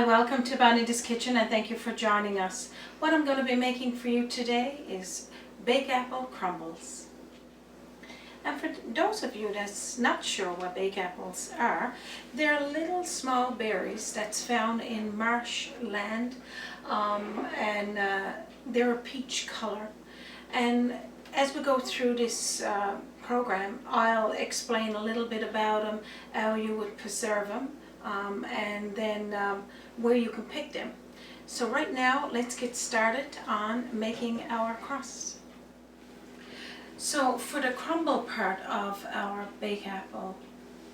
Hi, welcome to BONITA'S Kitchen and thank you for joining us. What I'm going to be making for you today is BakeApple crumbles. And for those of you that's not sure what BakeApples are, they're little small berries that's found in marshland, and they're a peach color. And as we go through this program, I'll explain a little bit about them, how you would preserve them, and then where you can pick them. So right now, let's get started on making our crust. So for the crumble part of our BakeApple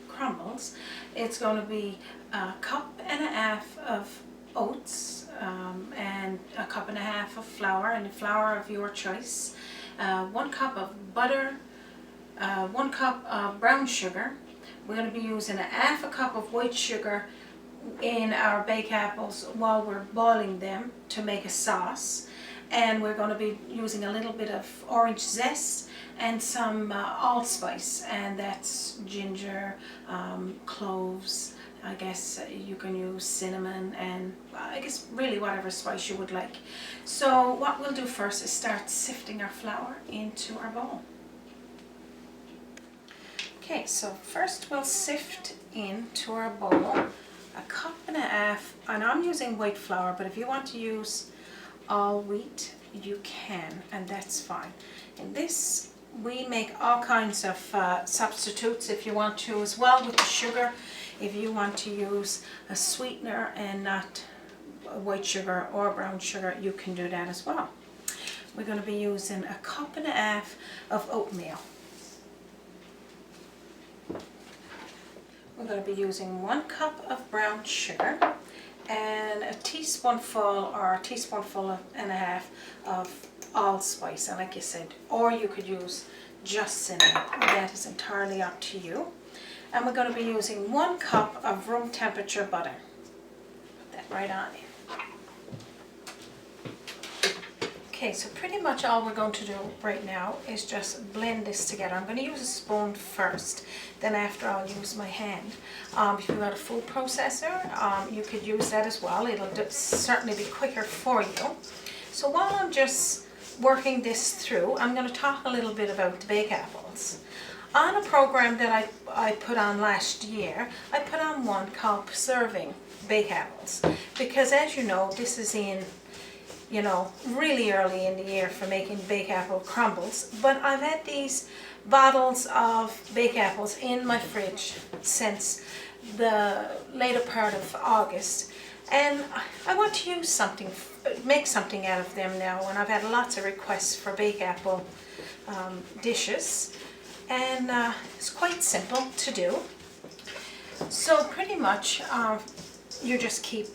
crumbles, it's going to be a cup and a half of oats, and a cup and a half of flour, and the flour of your choice, 1 cup of butter, 1 cup of brown sugar. We're going to be using a half a cup of white sugar in our bake apples while we're boiling them to make a sauce, and we're going to be using a little bit of orange zest and some allspice, and that's ginger, cloves, I guess you can use cinnamon, and I guess really whatever spice you would like. So what we'll do first is start sifting our flour into our bowl. Okay, so first we'll sift into our bowl a cup and a half, and I'm using white flour, but if you want to use all wheat, you can, and that's fine. In this, we make all kinds of substitutes if you want to as well with the sugar. If you want to use a sweetener and not white sugar or brown sugar, you can do that as well. We're going to be using a cup and a half of oatmeal. We're going to be using 1 cup of brown sugar and a teaspoonful or a teaspoonful and a half of allspice, and like I said, or you could use just cinnamon. That is entirely up to you. And we're going to be using 1 cup of room temperature butter. Put that right on in. Okay, so pretty much all we're going to do right now is just blend this together. I'm going to use a spoon first, then after I'll use my hand. If you've got a food processor, you could use that as well. It'll certainly be quicker for you. So while I'm just working this through, I'm going to talk a little bit about the BakeApples. On a program that I put on last year, I put on one called Preserving BakeApples, because as you know, this is in, you know, really early in the year for making BakeApple crumbles, but I've had these bottles of BakeApples in my fridge since the later part of August, and I want to use something, make something out of them now, and I've had lots of requests for BakeApple dishes, and it's quite simple to do. So pretty much you just keep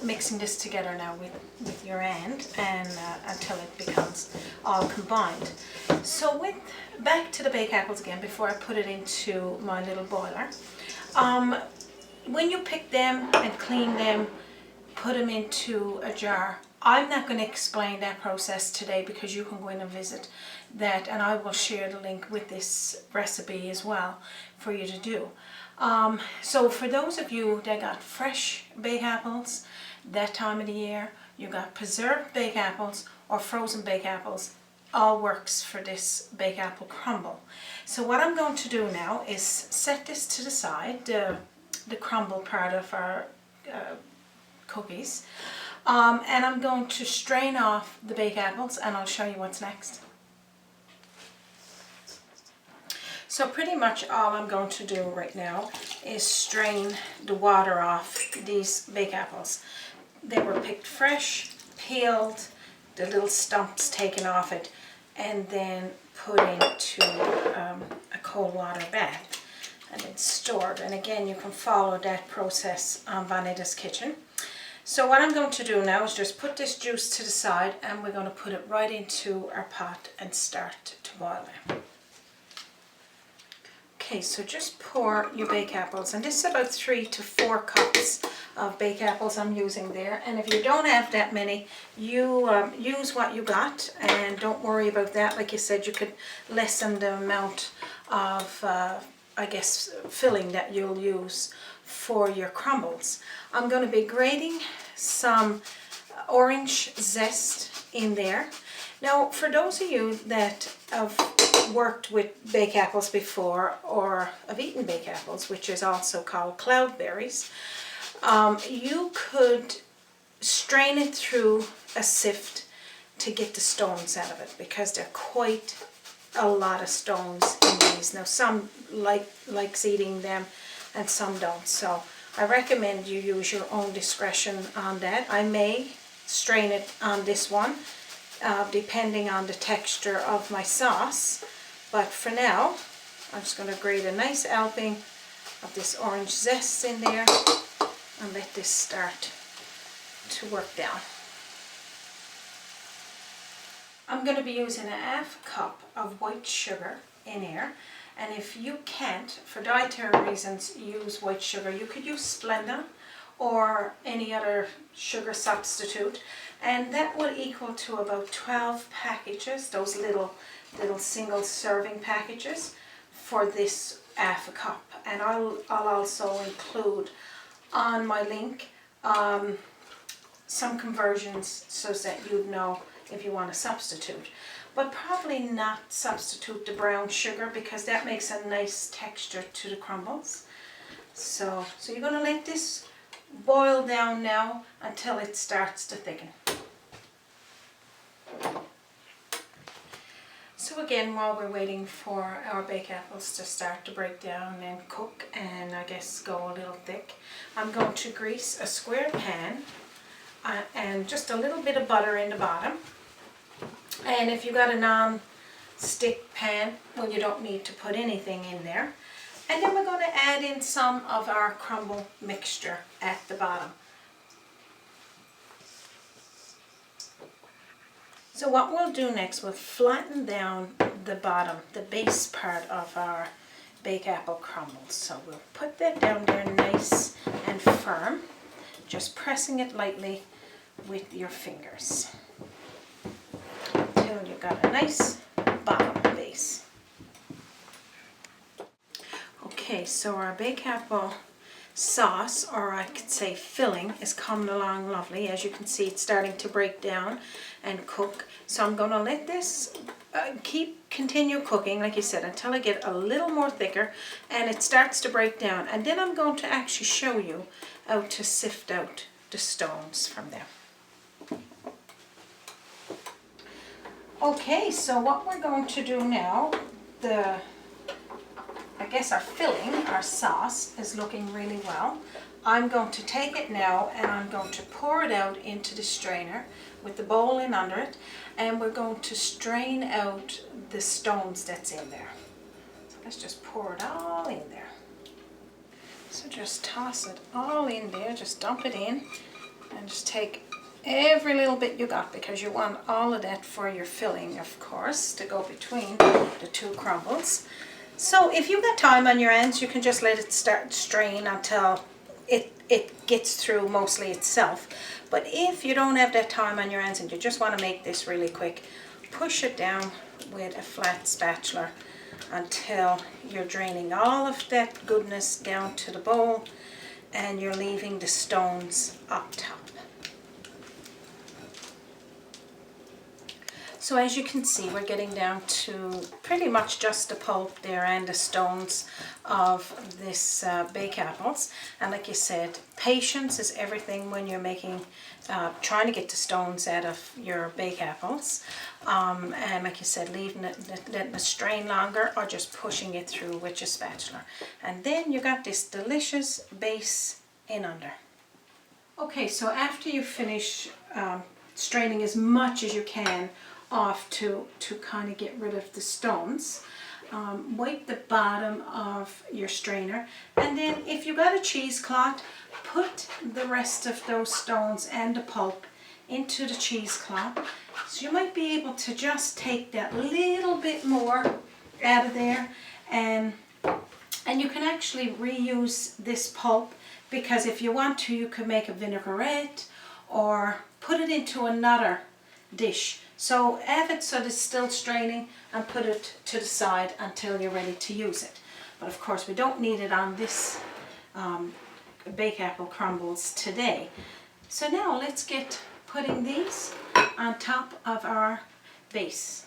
mixing this together now with your hand, and until it becomes all combined. So back to the BakeApples again before I put it into my little boiler. When you pick them and clean them, put them into a jar. I'm not going to explain that process today because you can go in and visit that, and I will share the link with this recipe as well for you to do. So for those of you that got fresh BakeApples that time of the year, you got preserved BakeApples or frozen BakeApples, all works for this BakeApple crumble. So what I'm going to do now is set this to the side, the crumble part of our cookies, and I'm going to strain off the BakeApples, and I'll show you what's next. So pretty much all I'm going to do right now is strain the water off these BakeApples. They were picked fresh, peeled, the little stumps taken off it, and then put into a cold water bath and then stored. And again, you can follow that process on BONITA'S Kitchen. So what I'm going to do now is just put this juice to the side, and we're going to put it right into our pot and start to boil it. Okay, so just pour your BakeApples, and this is about 3 to 4 cups of BakeApples I'm using there. And if you don't have that many, you use what you got, and don't worry about that. Like you said, you could lessen the amount of, I guess, filling that you'll use for your crumbles. I'm going to be grating some orange zest in there. Now, for those of you that have worked with baked apples before, or have eaten baked apples, which is also called cloudberries, you could strain it through a sift to get the stones out of it, because there are quite a lot of stones in these. Now, some likes eating them and some don't, so I recommend you use your own discretion on that. I may strain it on this one, depending on the texture of my sauce, but for now I'm just going to grate a nice helping of this orange zest in there and let this start to work down. I'm going to be using a half cup of white sugar in here, and if you can't, for dietary reasons, use white sugar, you could use Splenda or any other sugar substitute, and that will equal to about 12 packages, those little single serving packages, for this half a cup. And I'll also include on my link some conversions so that you'd know if you want to substitute, but probably not substitute the brown sugar, because that makes a nice texture to the crumbles. So you're going to let this boil down now until it starts to thicken. So again, while we're waiting for our baked apples to start to break down and cook and I guess go a little thick, I'm going to grease a square pan and just a little bit of butter in the bottom. And if you got a non-stick pan, well, you don't need to put anything in there. And then we're going to add in some of our crumble mixture at the bottom. So what we'll do next, we'll flatten down the bottom, the base part of our baked apple crumbles. So we'll put that down there nice and firm, just pressing it lightly with your fingers until you've got a nice bottom base. Okay, so our baked apple sauce, or I could say filling, is coming along lovely. As you can see, it's starting to break down and cook. So I'm going to let this continue cooking, like you said, until I get a little more thicker and it starts to break down. And then I'm going to actually show you how to sift out the stones from there. Okay, so what we're going to do now, I guess our filling, our sauce, is looking really well. I'm going to take it now and I'm going to pour it out into the strainer with the bowl in under it, and we're going to strain out the stones that's in there. So let's just pour it all in there. So just toss it all in there, just dump it in and just take every little bit you got, because you want all of that for your filling, of course, to go between the two crumbles. So if you've got time on your ends, you can just let it start strain until it gets through mostly itself. But if you don't have that time on your ends and you just want to make this really quick, push it down with a flat spatula until you're draining all of that goodness down to the bowl and you're leaving the stones up top. So as you can see, we're getting down to pretty much just the pulp there and the stones of this baked apples. And like you said, patience is everything when you're making, trying to get the stones out of your baked apples. And like you said, letting it strain longer or just pushing it through with your spatula. And then you got this delicious base in under. Okay, so after you finish straining as much as you can off to kind of get rid of the stones, wipe the bottom of your strainer, and then if you got a cheesecloth, put the rest of those stones and the pulp into the cheesecloth. So you might be able to just take that little bit more out of there, and you can actually reuse this pulp, because if you want to, you could make a vinaigrette or put it into another dish. So have it so that it's still straining and put it to the side until you're ready to use it. But of course we don't need it on this BakeApple crumbles today. So now let's get putting these on top of our base.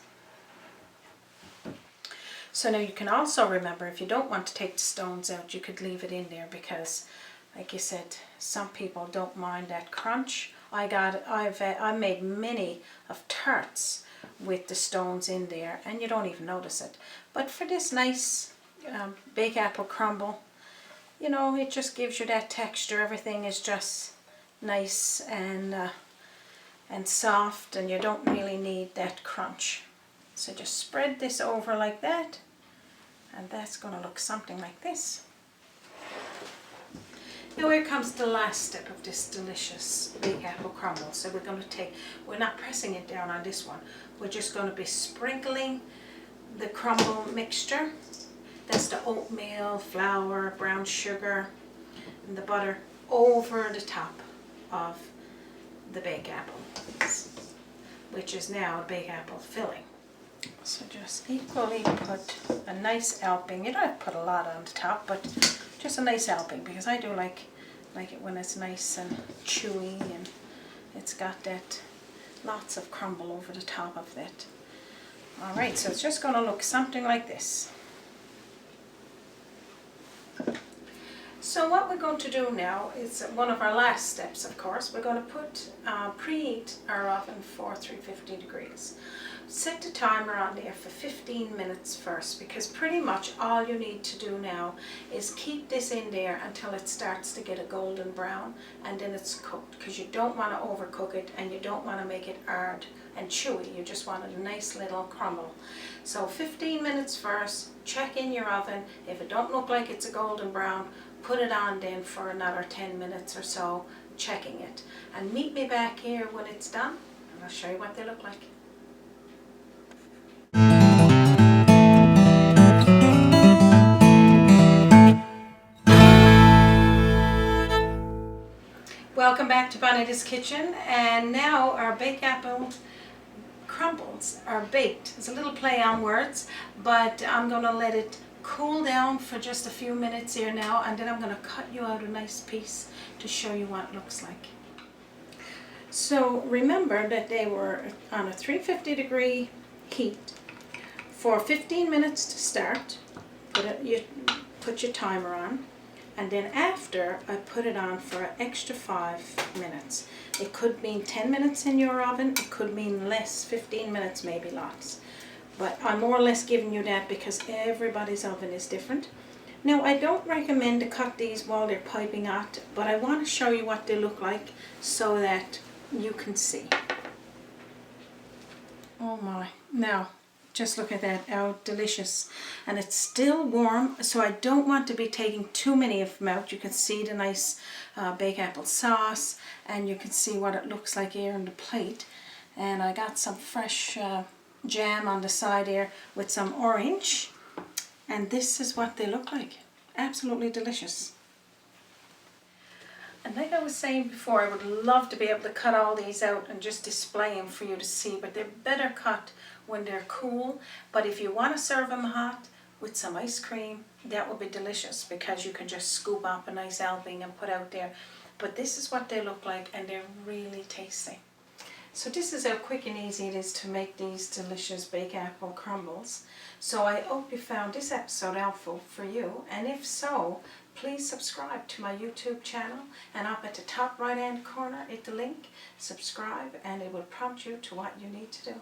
So now you can also remember, if you don't want to take the stones out, you could leave it in there because, like you said, some people don't mind that crunch. I made many of tarts with the stones in there, and you don't even notice it. But for this nice BakeApple crumble, you know, it just gives you that texture. Everything is just nice and soft, and you don't really need that crunch. So just spread this over like that, and that's going to look something like this. Now here comes the last step of this delicious BakeApple crumble. So we're not pressing it down on this one. We're just going to be sprinkling the crumble mixture. That's the oatmeal, flour, brown sugar, and the butter over the top of the BakeApple, which is now a BakeApple filling. So just equally put a nice helping. You don't have to put a lot on the top, but just a nice helping, because I do like it when it's nice and chewy and it's got that lots of crumble over the top of it. Alright, so it's just going to look something like this. So what we're going to do now is one of our last steps, of course. We're going to preheat our oven for 350 degrees. Set the timer on there for 15 minutes first, because pretty much all you need to do now is keep this in there until it starts to get a golden brown, and then it's cooked, because you don't want to overcook it and you don't want to make it hard and chewy. You just want a nice little crumble. So 15 minutes first, check in your oven. If it don't look like it's a golden brown, put it on then for another 10 minutes or so, checking it. And meet me back here when it's done, and I'll show you what they look like. Welcome back to Bonita's Kitchen, and now our BakeApple crumbles are baked. It's a little play on words, but I'm going to let it cool down for just a few minutes here now, and then I'm going to cut you out a nice piece to show you what it looks like. So remember that they were on a 350 degree heat for 15 minutes to start. You put your timer on. And then after, I put it on for an extra 5 minutes. It could mean 10 minutes in your oven, it could mean less, 15 minutes, maybe lots. But I'm more or less giving you that because everybody's oven is different. Now, I don't recommend to cut these while they're piping hot, but I want to show you what they look like so that you can see. Oh my, now. Just look at that, how delicious. And it's still warm, so I don't want to be taking too many of them out. You can see the nice BakeApple sauce, and you can see what it looks like here on the plate. And I got some fresh jam on the side here with some orange. And this is what they look like. Absolutely delicious. And like I was saying before, I would love to be able to cut all these out and just display them for you to see, but they're better cut when they're cool. But if you want to serve them hot with some ice cream, that would be delicious, because you can just scoop up a nice helping and put out there. But this is what they look like, and they're really tasty. So this is how quick and easy it is to make these delicious BakeApple crumbles. So I hope you found this episode helpful for you, and if so, please subscribe to my YouTube channel, and up at the top right hand corner hit the link, subscribe, and it will prompt you to what you need to do.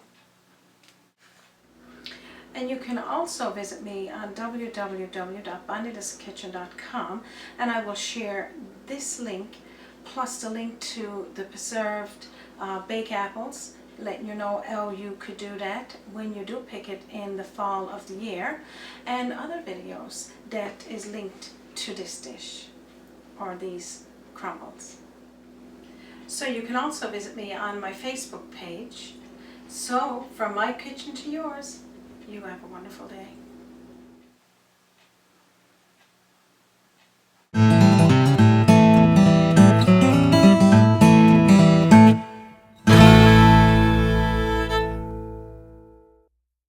And you can also visit me on www.bonitaskitchen.com, and I will share this link plus the link to the preserved baked apples, letting you know how you could do that when you do pick it in the fall of the year, and other videos that is linked to this dish or these crumbles. So you can also visit me on my Facebook page. So from my kitchen to yours, you have a wonderful day.